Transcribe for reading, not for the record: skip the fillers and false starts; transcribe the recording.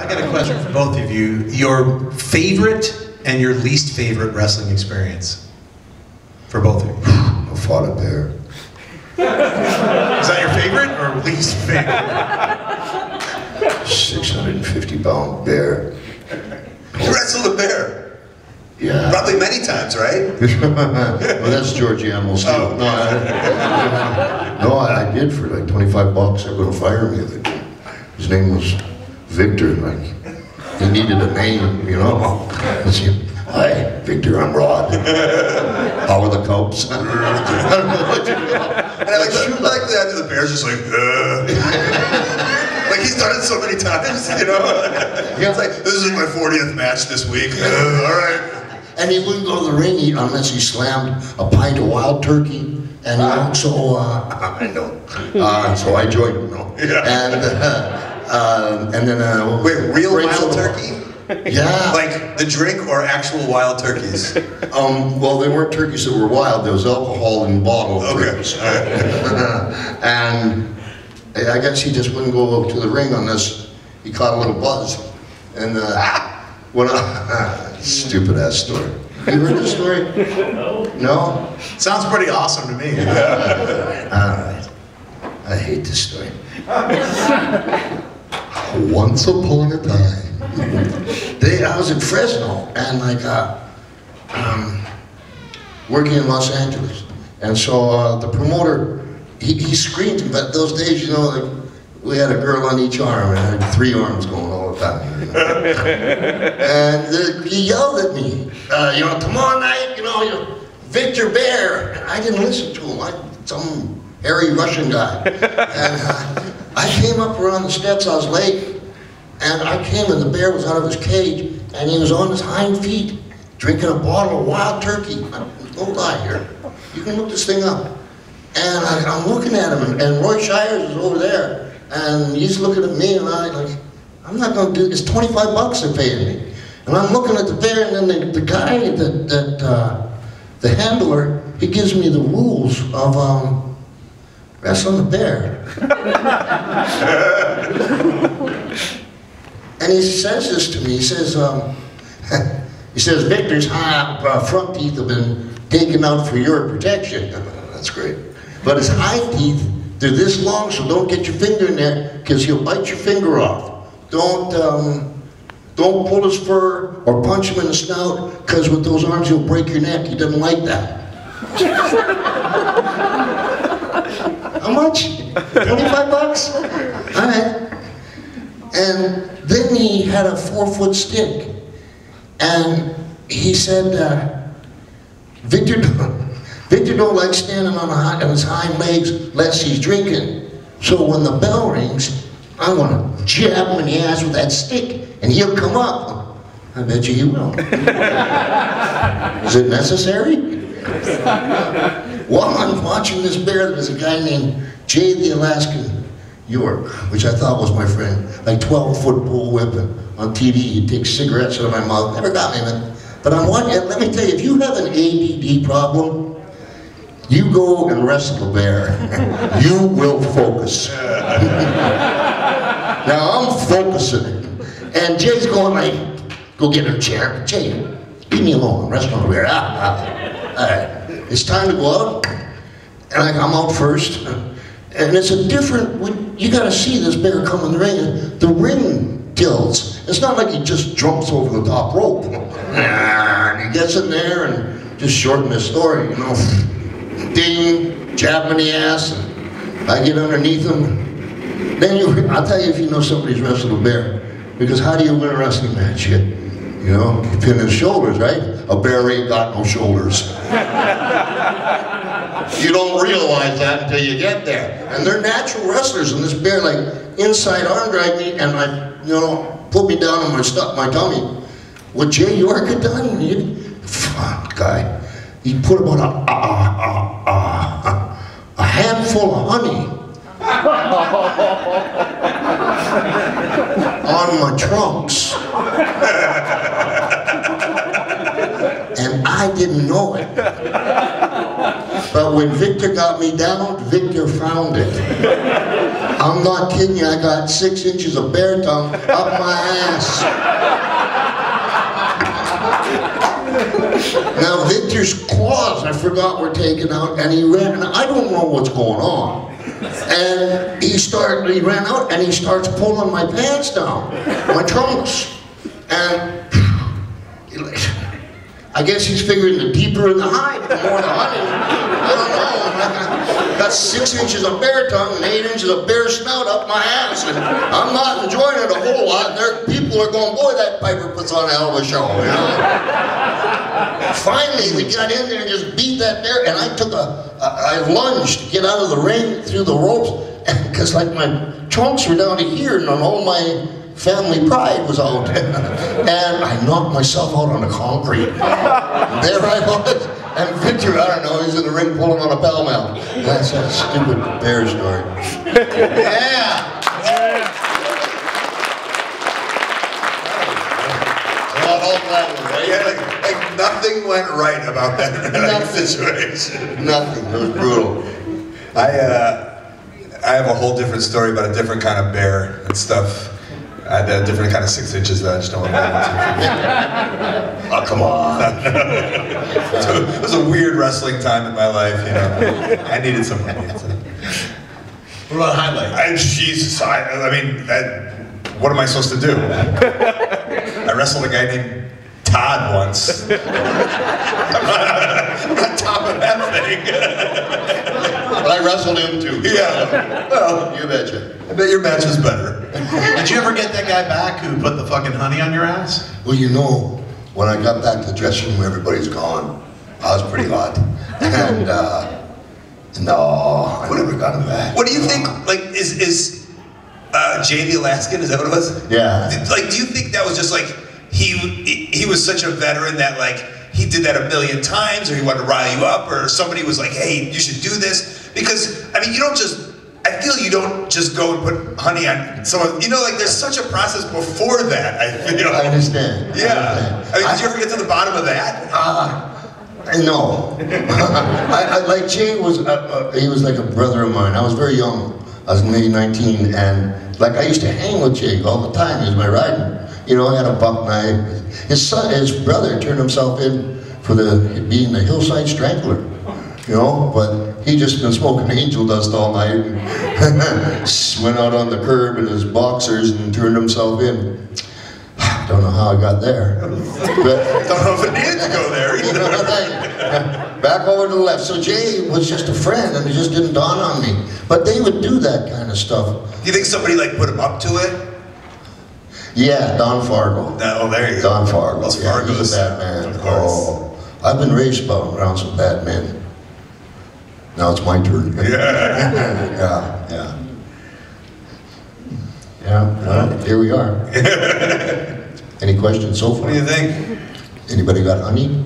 I got a question for both of you. Your favorite and your least favorite wrestling experience for both of you. I fought a bear. Is that your favorite or least favorite? 650-pound bear. You wrestled a bear? Yeah. Probably many times, right? Well, that's George Animal too. Oh. No, I did for like 25 bucks. They're going to fire me. His name was Victor. Like, he needed a name, you know. Hi, Victor, I'm Rod. How are the Cubs? I don't know what you know. And I like the idea the bear's just like, like he's done it so many times, you know? It's like, this is my 40th match this week. All right. And he wouldn't go to the ring unless he slammed a pint of wild turkey. And so I know. So I joined him, no. Yeah. And then wait, real wild turkey? Yeah. Like the drink or actual wild turkeys? Well, they weren't turkeys that were wild. There was alcohol in bottles. Okay. And I guess he just wouldn't go to the ring unless he caught a little buzz. And when stupid ass story. You heard this story? No? Sounds pretty awesome to me. Alright. I hate this story. Once upon a time, I was in Fresno and working in Los Angeles. And so the promoter, he screamed, but those days, you know, like, we had a girl on each arm and I had 3 arms going all the time. You know? And he yelled at me, you know, tomorrow night, you know, you're Victor Bear. And I didn't listen to him, some hairy Russian guy. And I came up around the steps, I was late, and I came and the bear was out of his cage and he was on his hind feet drinking a bottle of wild turkey. Don't lie here. You can look this thing up. And I'm looking at him and Roy Shires is over there. And he's looking at me and I'm not going to do this. It's 25 bucks they're paying me. And I'm looking at the bear and then the guy, the handler, he gives me the rules of wrestling the bear. And he says this to me, he says, Victor's front teeth have been taken out for your protection. That's great. But his hind teeth, they're this long, so don't get your finger in there, because he'll bite your finger off. Don't pull his fur or punch him in the snout, because with those arms you'll break your neck. He doesn't like that. How much? 25 bucks? All right. And then he had a 4-foot stick, and he said, Victor don't like standing on his hind legs unless he's drinking. So when the bell rings, I'm gonna jab him in the ass with that stick, and he'll come up. I bet you he will. Is it necessary? While I'm watching this bear, there was a guy named Jay the Alaskan York, which I thought was my friend, like 12-foot bull whipping on TV. He'd take cigarettes out of my mouth. Never got me, man. But I'm watching. Let me tell you, if you have an ADD problem, you go and wrestle a bear. You will focus. Now I'm focusing, and Jay's going like, "Go get a chair, Jay. Leave me alone. I'm wrestling a bear." All right, it's time to go out, and I'm out first. And it's a different, you gotta see this bear come in the ring. The ring tilts. It's not like he just jumps over the top rope. And he gets in there and just shorten the story, you know. Ding, jab him in the ass, and I get underneath him. Then I'll tell you if you know somebody's wrestled a bear. Because how do you win a wrestling match? You know, you pin his shoulders, right? A bear ain't got no shoulders. You don't realize that until you get there. And they're natural wrestlers, and this bear like inside arm drag me and put me down on my tummy. What Jay York had done, guy, he put about a handful of honey on my trunks. And I didn't know it. But when Victor got me down, Victor found it. I'm not kidding you, I got 6 inches of bear tongue up my ass. Now Victor's claws, I forgot, were taken out, and he ran, and I don't know what's going on. And he ran out and he starts pulling my pants down, my trunks. And I guess he's figuring the deeper in the hide, the more the honey. I don't know. Got 6 inches of bear tongue and 8 inches of bear snout up my ass, and I'm not enjoying it a whole lot. And people are going, boy, that Piper puts on a hell of a show, you know? Finally, we got in there and just beat that bear, and I lunged to get out of the ring through the ropes, because like my trunks were down to here, and all my family pride was out. And I knocked myself out on the concrete. There I was. And Victor, I don't know, he's in the ring pulling on a pell mell. That's a stupid bear story. Yeah! Like nothing went right about that situation. Nothing. It was brutal. I have a whole different story about a different kind of bear and stuff. I had a different kind of 6 inches that I just don't want to get into. Oh, come on. So it was a weird wrestling time in my life, you know. I needed some money. What about highlight? Jesus, I mean, what am I supposed to do? I wrestled a guy named Todd once. I'm not top of that thing. But I wrestled him too. Yeah. Well, you betcha. I bet your match was better. Did you ever get that guy back who put the fucking honey on your ass? Well, you know, when I got back to the dressing room, everybody's gone. I was pretty hot. And, no, I never got him back. What do you think, like, is Jay the Alaskan, is that what it was? Yeah. Like, do you think that was just like, he was such a veteran that like, he did that a million times, or he wanted to rile you up, or somebody was like, hey, you should do this? Because, I mean, I feel you don't just go and put honey on someone, you know, like there's such a process before that, I feel. I understand. Yeah. I mean, did you ever get to the bottom of that? No. Like Jay was, he was like a brother of mine. I was very young. I was maybe 19, and like I used to hang with Jay all the time. He was my rider. You know, I had a buck knife. His brother turned himself in for being the hillside strangler. You know, but he just been smoking angel dust all night and went out on the curb in his boxers and turned himself in. Don't know how I got there. But, Don't know if it needed to go there either. Back over to the left. So Jay was just a friend, and it just didn't dawn on me. But they would do that kind of stuff. Do you think somebody like put him up to it? Yeah, Don Fargo. Oh, there you go. Don Fargo. Those Yeah, Fargos. he's a bad man. Of course. Oh, I've been raised around some bad men. Now it's my turn. Yeah. Yeah, well, here we are. Any questions so far? What do you think? Anybody got honey?